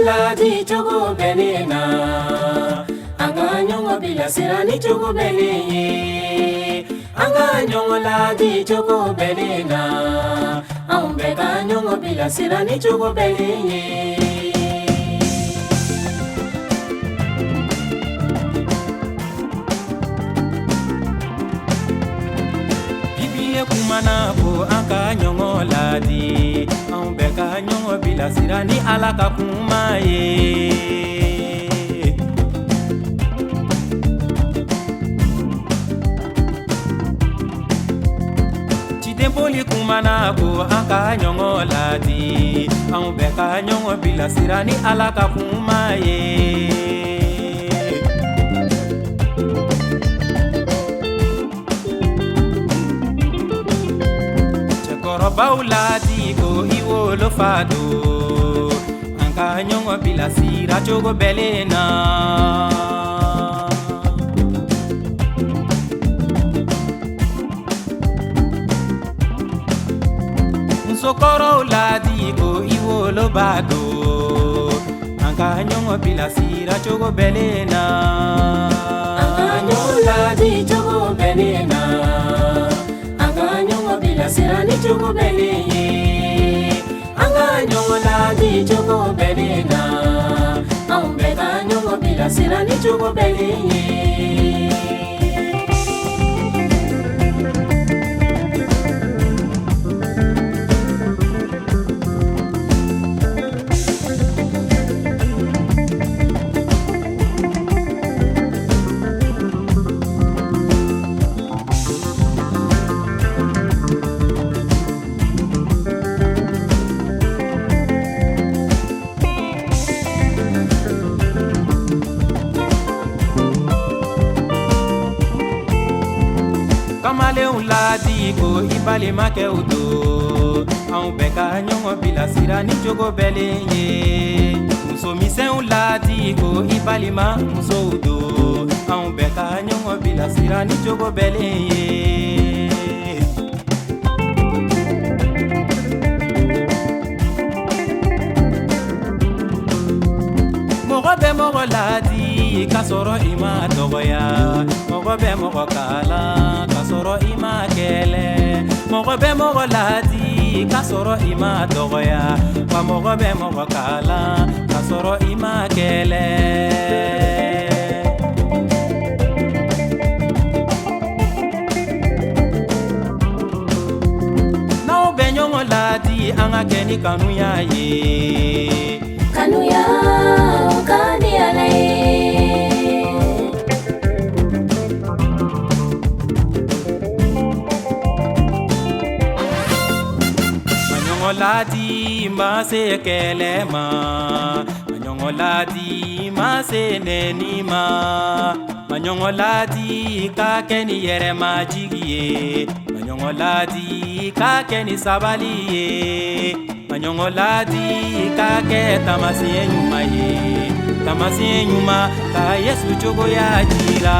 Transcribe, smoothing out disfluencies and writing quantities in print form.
ladi chogo belena anga nyongo bila sirani chogo beleye anga nyongo ladi chogo belena ambe ka nyongo bila sirani chogo beleye bibiye kumana ko anga nyongo ladi ambe ka nyongo bila sirani alaka kumaye Demboli kumana ko aka nyongo ladi ambe ka nyongo bila sirani alaka kumaye Chekoro bauladi ko iwo lo fado aka nyongo bila sira chogo belena Sokoro ladi ko iwo lo bado anka nyongo bila sira chogo belena anka nyongo ladi chogo belena anka nyongo bila sira ni chogo beleye anka nyongo ladi chogo belena ambe ka nyongo bila sira ni chogo beleye Ladi ko ibali make udo au beka nyongo bila sira ni jogo beleye muso misen ladi ko ibali ma muso udo au beka nyongo bila sira ni jogo beleye Mogo ladi kasoro ima dogoya Mogo be mogo kala kasoro ima kele Mogo be mogo ladi kasoro ima dogoya Wa mogo be mogo kala kasoro ima kele Nao be nyongo ladi anga keni kanuya ye Kanuya kani alay Manyongo ladi ma se kelema Manyongo ladi ma se nenima Manyongo ladi ka keni yere majigiye Manyongo ladi ka keni sabaliye Manyongo ladi ka ke tamasiye nyuma ye Tamasiye nyuma ka Yesu chogo ya jira